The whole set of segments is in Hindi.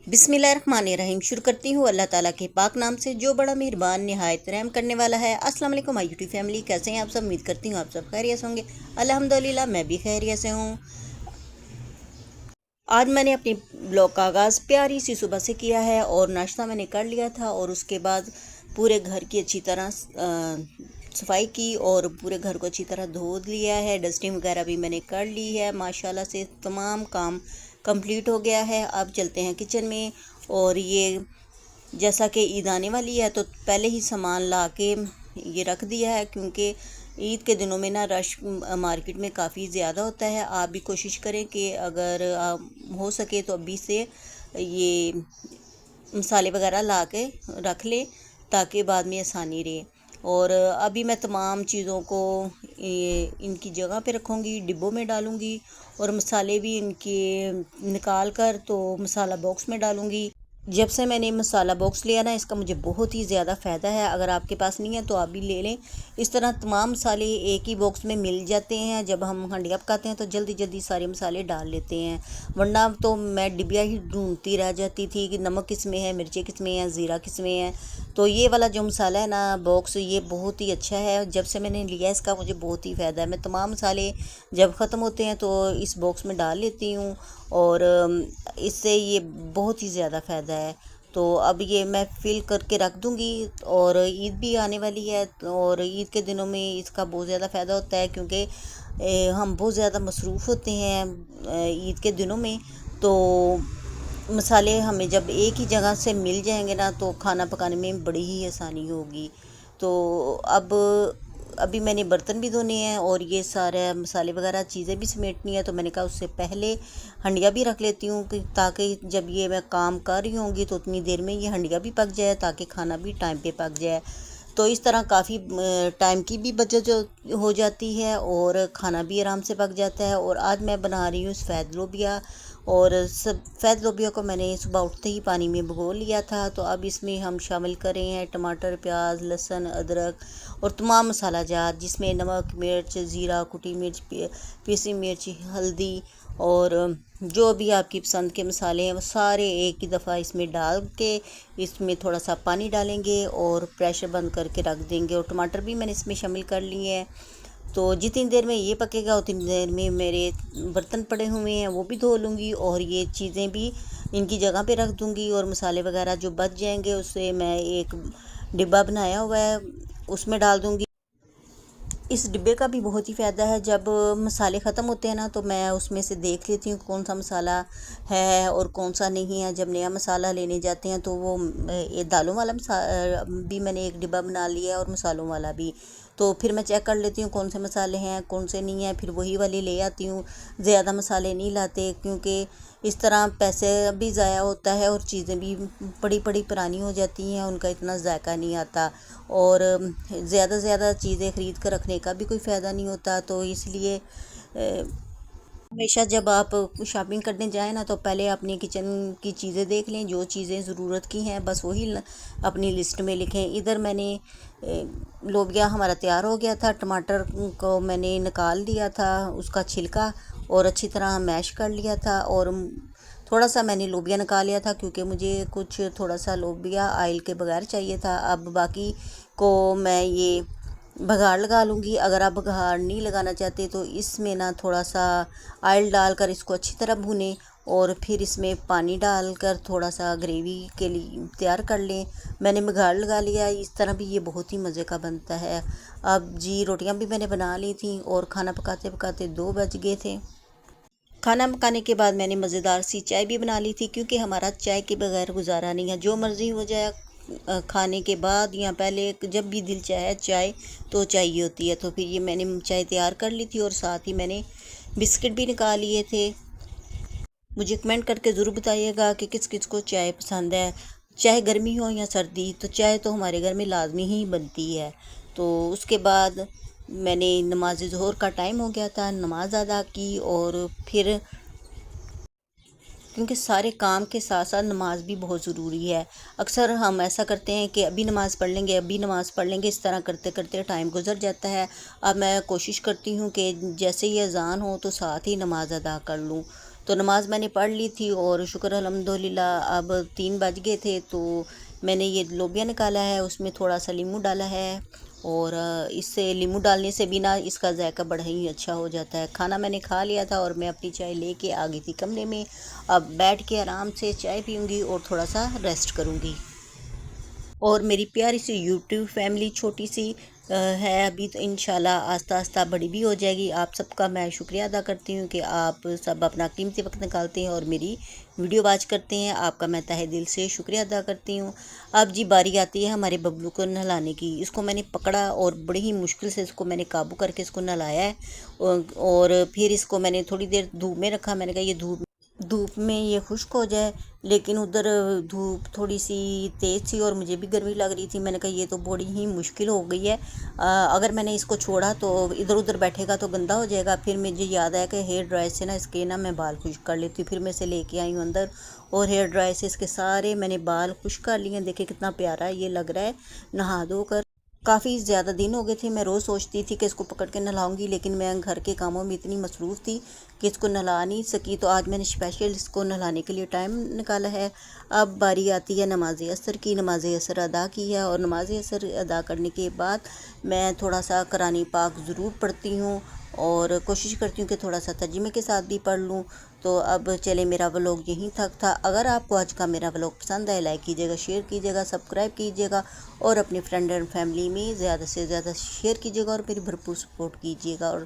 बिस्मिल्लाहिर्रहमानिर्रहीम। शुरू करती हूँ अल्लाह ताला के पाक नाम से जो बड़ा मेहरबान निहायत रहम करने वाला है। अस्सलाम वालेकुम माय यूट्यूब फैमिली, कैसे हैं आप सब? उम्मीद करती हूँ आप सब खैरियत से होंगे। अल्हम्दुलिल्लाह मैं भी खैरियत से हूँ। आज मैंने अपनी ब्लॉग का आगाज़ प्यारी सी सुबह से किया है और नाश्ता मैंने कर लिया था और उसके बाद पूरे घर की अच्छी तरह सफाई की और पूरे घर को अच्छी तरह धो लिया है। डस्टिंग वगैरह भी मैंने कर ली है। माशाल्लाह से तमाम काम कंप्लीट हो गया है। अब चलते हैं किचन में। और ये जैसा कि ईद आने वाली है तो पहले ही सामान ला के ये रख दिया है, क्योंकि ईद के दिनों में ना रश मार्केट में काफ़ी ज़्यादा होता है। आप भी कोशिश करें कि अगर हो सके तो अभी से ये मसाले वगैरह ला के रख लें ताकि बाद में आसानी रहे। और अभी मैं तमाम चीज़ों को इनकी जगह पे रखूँगी, डिब्बों में डालूँगी और मसाले भी इनके निकाल कर तो मसाला बॉक्स में डालूँगी। जब से मैंने मसाला बॉक्स लिया ना, इसका मुझे बहुत ही ज़्यादा फ़ायदा है। अगर आपके पास नहीं है तो आप भी ले लें। इस तरह तमाम मसाले एक ही बॉक्स में मिल जाते हैं। जब हम हंडिया पकाते हैं तो जल्दी जल्दी सारे मसाले डाल लेते हैं, वरना तो मैं डिबिया ही ढूंढती रह जाती थी कि नमक किस में है, मिर्ची किस में है, ज़ीरा किस में है। तो ये वाला जो मसाला है ना बॉक्स, ये बहुत ही अच्छा है। जब से मैंने लिया इसका मुझे बहुत ही फ़ायदा है। मैं तमाम मसाले जब ख़त्म होते हैं तो इस बॉक्स में डाल लेती हूँ और इससे ये बहुत ही ज़्यादा फ़ायदा है। तो अब ये मैं फिल करके रख दूँगी। और ईद भी आने वाली है और ईद के दिनों में इसका बहुत ज़्यादा फ़ायदा होता है, क्योंकि हम बहुत ज़्यादा मसरूफ़ होते हैं ईद के दिनों में। तो मसाले हमें जब एक ही जगह से मिल जाएंगे ना तो खाना पकाने में बड़ी ही आसानी होगी। तो अब अभी मैंने बर्तन भी धोने हैं और ये सारे मसाले वगैरह चीज़ें भी समेटनी है, तो मैंने कहा उससे पहले हंडिया भी रख लेती हूँ कि ताकि जब ये मैं काम कर रही होंगी तो उतनी देर में ये हंडिया भी पक जाए ताकि खाना भी टाइम पे पक जाए। तो इस तरह काफ़ी टाइम की भी बचत जो हो जाती है और खाना भी आराम से पक जाता है। और आज मैं बना रही हूँ सफ़ेद लोबिया। और सफ़ेद लोबिया को मैंने सुबह उठते ही पानी में भिगो लिया था। तो अब इसमें हम शामिल कर रहे हैं टमाटर, प्याज, लहसुन, अदरक और तमाम मसाला जात, जिसमें नमक, मिर्च, ज़ीरा, कुटी मिर्च, पीसी मिर्च, हल्दी और जो भी आपकी पसंद के मसाले हैं वो सारे एक ही दफ़ा इसमें डाल के इसमें थोड़ा सा पानी डालेंगे और प्रेशर बंद करके रख देंगे। और टमाटर भी मैंने इसमें शामिल कर लिए हैं। तो जितनी देर में ये पकेगा उतनी देर में मेरे बर्तन पड़े हुए हैं वो भी धो लूँगी और ये चीज़ें भी इनकी जगह पे रख दूँगी। और मसाले वगैरह जो बच जाएंगे उससे मैं एक डिब्बा बनाया हुआ है उसमें डाल दूँगी। इस डिब्बे का भी बहुत ही फ़ायदा है। जब मसाले ख़त्म होते हैं ना तो मैं उसमें से देख लेती हूँ कौन सा मसाला है और कौन सा नहीं है। जब नया मसाला लेने जाते हैं तो वो ये दालों वाला भी मैंने एक डिब्बा बना लिया है और मसालों वाला भी। तो फिर मैं चेक कर लेती हूँ कौन से मसाले हैं कौन से नहीं हैं, फिर वही वाले ले आती हूँ। ज़्यादा मसाले नहीं लाते, क्योंकि इस तरह पैसे भी ज़ाया होता है और चीज़ें भी बड़ी बड़ी पुरानी हो जाती हैं, उनका इतना जायका नहीं आता। और ज़्यादा ज़्यादा चीज़ें ख़रीद कर रखने का भी कोई फ़ायदा नहीं होता। तो इसलिए हमेशा जब आप शॉपिंग करने जाएं ना तो पहले अपनी किचन की चीज़ें देख लें, जो चीज़ें ज़रूरत की हैं बस वही अपनी लिस्ट में लिखें। इधर मैंने लोबिया हमारा तैयार हो गया था। टमाटर को मैंने निकाल दिया था उसका छिलका और अच्छी तरह मैश कर लिया था। और थोड़ा सा मैंने लोबिया निकाल लिया था क्योंकि मुझे कुछ थोड़ा सा लोबिया ऑयल के बगैर चाहिए था। अब बाकी को मैं ये बघाड़ लगा लूँगी। अगर आप बघाड़ नहीं लगाना चाहते तो इसमें ना थोड़ा सा ऑयल डालकर इसको अच्छी तरह भूनें और फिर इसमें पानी डालकर थोड़ा सा ग्रेवी के लिए तैयार कर लें। मैंने बघाड़ लगा लिया। इस तरह भी ये बहुत ही मज़े का बनता है। अब जी रोटियां भी मैंने बना ली थी और खाना पकाते पकाते 2 बज गए थे। खाना पकाने के बाद मैंने मज़ेदार सी चाय भी बना ली थी, क्योंकि हमारा चाय के बगैर गुजारा नहीं है। जो मर्ज़ी हो जाए खाने के बाद या पहले जब भी दिल चाहे चाय तो चाहिए होती है। तो फिर ये मैंने चाय तैयार कर ली थी और साथ ही मैंने बिस्किट भी निकाल लिए थे। मुझे कमेंट करके ज़रूर बताइएगा कि किस किस को चाय पसंद है। चाहे गर्मी हो या सर्दी तो चाय तो हमारे घर में लाजमी ही बनती है। तो उसके बाद मैंने नमाज ज़ोहर का टाइम हो गया था, नमाज अदा की। और फिर क्योंकि सारे काम के साथ साथ नमाज भी बहुत ज़रूरी है। अक्सर हम ऐसा करते हैं कि अभी नमाज़ पढ़ लेंगे, अभी नमाज़ पढ़ लेंगे, इस तरह करते करते टाइम गुजर जाता है। अब मैं कोशिश करती हूँ कि जैसे ही अज़ान हो तो साथ ही नमाज अदा कर लूँ। तो नमाज़ मैंने पढ़ ली थी और शुक्र अल्हम्दुलिल्लाह अब 3 बज गए थे। तो मैंने ये लोबिया निकाला है, उसमें थोड़ा सा नींबू डाला है और इससे नींबू डालने से भी ना इसका जायका बड़ा ही अच्छा हो जाता है। खाना मैंने खा लिया था और मैं अपनी चाय लेके आ गई थी कमरे में। अब बैठ के आराम से चाय पीऊँगी और थोड़ा सा रेस्ट करूँगी। और मेरी प्यारी सी यूट्यूब फैमिली छोटी सी है अभी, तो इंशाल्लाह आस्ता आस्ता बड़ी भी हो जाएगी। आप सबका मैं शुक्रिया अदा करती हूँ कि आप सब अपना कीमती वक्त निकालते हैं और मेरी वीडियो वॉच करते हैं। आपका मैं तहे दिल से शुक्रिया अदा करती हूँ। अब जी बारी आती है हमारे बबलू को नहलाने की। इसको मैंने पकड़ा और बड़ी ही मुश्किल से इसको मैंने काबू करके इसको नहलाया है और फिर इसको मैंने थोड़ी देर धूप में रखा। मैंने कहा ये धूप में ये खुश्क हो जाए, लेकिन उधर धूप थोड़ी सी तेज़ थी और मुझे भी गर्मी लग रही थी। मैंने कहा ये तो बड़ी ही मुश्किल हो गई है। अगर मैंने इसको छोड़ा तो इधर उधर बैठेगा तो गंदा हो जाएगा। फिर मुझे याद आया कि हेयर ड्रायर से ना इसके ना मैं बाल खुश्क कर लेती हूँ। फिर मैं इसे लेके आई हूँ अंदर और हेयर ड्रायर से इसके सारे मैंने बाल खुश्क कर लिए। देखिए कितना प्यारा ये लग रहा है नहा धो कर। काफ़ी ज़्यादा दिन हो गए थे, मैं रोज़ सोचती थी कि इसको पकड़ के नहलाऊंगी, लेकिन मैं घर के कामों में इतनी मसरूफ़ थी कि इसको नहला नहीं सकी। तो आज मैंने स्पेशल इसको नहलाने के लिए टाइम निकाला है। अब बारी आती है नमाज असर की। नमाज असर अदा की है और नमाज असर अदा करने के बाद मैं थोड़ा सा कुरान पाक ज़रूर पढ़ती हूँ और कोशिश करती हूँ कि थोड़ा सा तर्जुमे के साथ भी पढ़ लूँ। तो अब चले, मेरा व्लॉग यहीं तक था। अगर आपको आज का मेरा व्लॉग पसंद आए, लाइक कीजिएगा, शेयर कीजिएगा, सब्सक्राइब कीजिएगा और अपने फ्रेंड एंड फैमिली में ज़्यादा से ज़्यादा शेयर कीजिएगा और मेरी भरपूर सपोर्ट कीजिएगा। और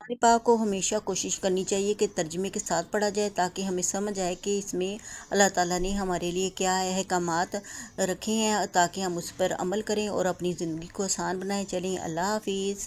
कुरान पाक को हमेशा कोशिश करनी चाहिए कि तर्जुमे के साथ पढ़ा जाए, ताकि हमें समझ आए कि इसमें अल्लाह ताला ने हमारे लिए क्या अहकामात रखे हैं, ताकि हम उस पर अमल करें और अपनी ज़िंदगी को आसान बनाएं। चलें, अल्लाह हाफिज़।